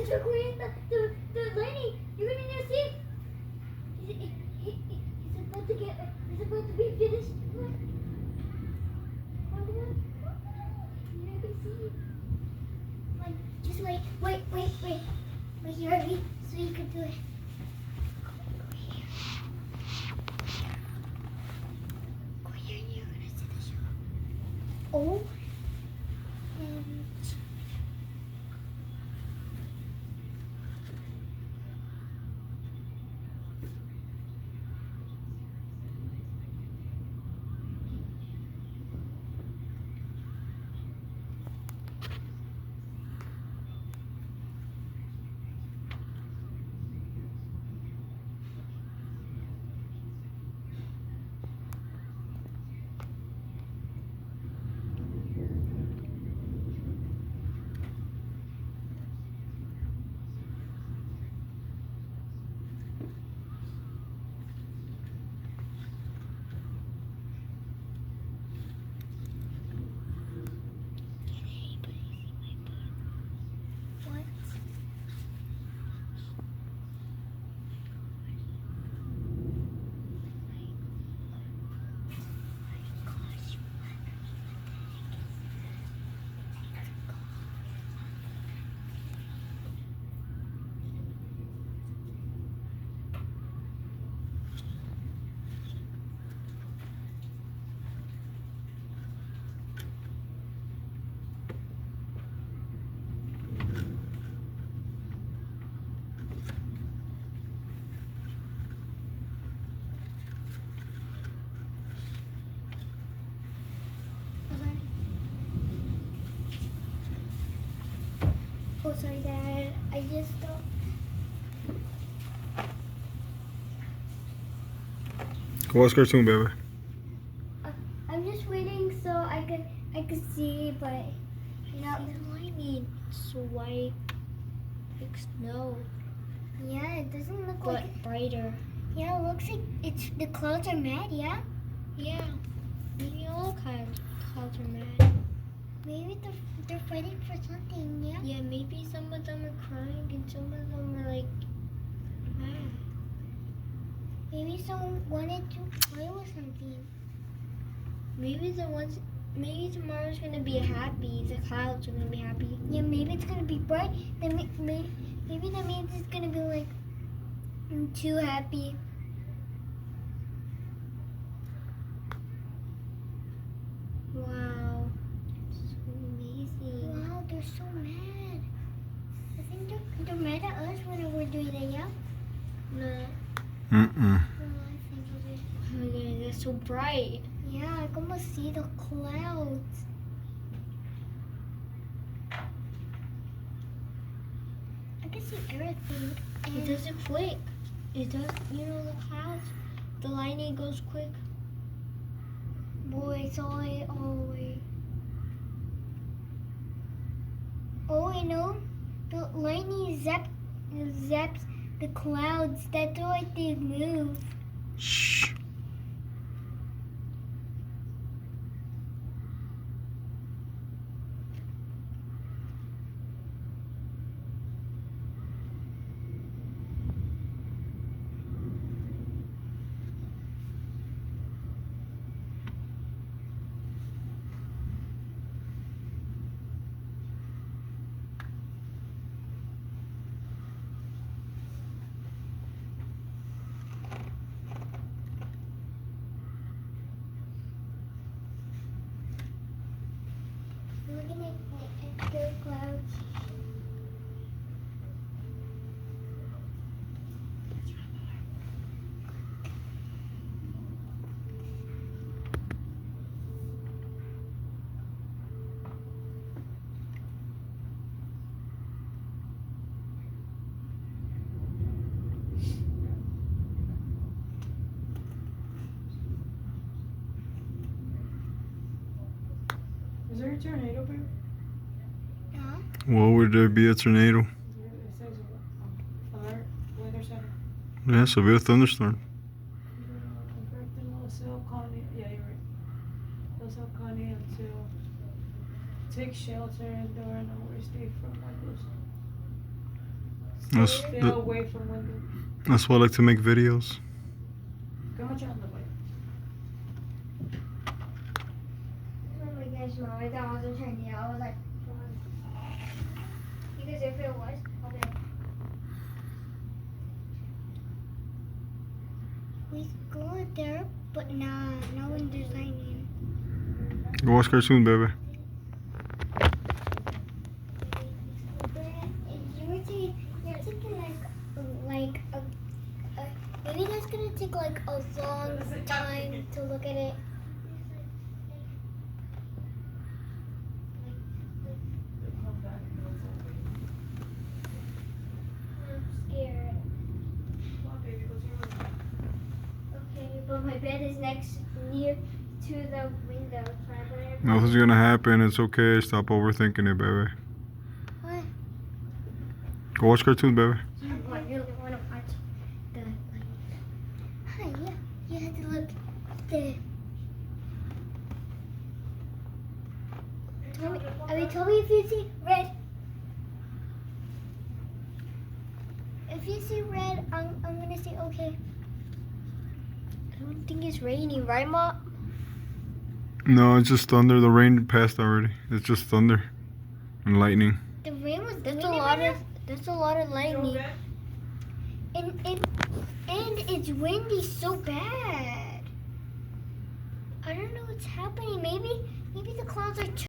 It's recording the lightning. You're gonna need to see. It's about to get. It's about to be finished. Look. You're not gonna see. Like, just wait. Wait here, Abby, so you can do it. Go here and you're gonna see the show. Oh. And oh, sorry, Dad. I just don't. Go watch cartoon, baby. I'm just waiting so I could see, but Now the lightning, it's white, like snow, yeah, it doesn't look but like. brighter. Yeah, it looks like it's the clouds are mad. Yeah, Yeah, maybe all clouds are mad. maybe they're fighting for something. Yeah. Yeah, maybe some of them are crying and some of them are like mad. Maybe someone wanted to play with something. Maybe tomorrow's gonna be happy. The clouds are gonna be happy. Yeah, maybe it's gonna be bright. Then maybe that means it's gonna be like too happy. Wow, it's so amazing. Wow, they're so mad. I think they're mad at us when we're doing that. Yeah. No, Mm-mm. Oh, I think it is. oh my god, they're so bright. Yeah, I can almost see the clouds. I can see everything. It does it quick. It does, the clouds. The lightning goes quick. Boy, it's all the way. Oh, I know. The lightning zaps the clouds. That's why they move. Shh. Looking at the clouds. Is there a tornado, babe? Yeah. Well, would there be a tornado? It says alert, weather center. Yeah, so be a thunderstorm. Los Connie, yeah, you're right. Los Connie until take shelter and door and nowhere stay from windows. That's, Stay that, away from window. that's why I like to make videos. Come on, the way. Oh my gosh, Mom, I thought I wasn't trying to yell. I was like, because if it was, I'll be like, we go out there, but nah, no one designing. Go watch cartoons, baby. You're taking like maybe that's gonna take like a long time to look at it. I'm scared. Come on, baby, go to your room. Okay, but my bed is near to the window. So I better Nothing's gonna happen. It's okay. Stop overthinking it, baby. What? Go watch cartoons, baby. I really want to watch the Hi, yeah, you have to look there. Tell me if you see red. If you see red, I'm gonna say okay. I don't think it's raining, right, Mom? No, it's just thunder. The rain passed already. It's just thunder and lightning. The rain was That's a raining lot right of that's a lot of Joe, lightning. Dad? and it's windy so bad. I don't know what's happening. Maybe the clouds are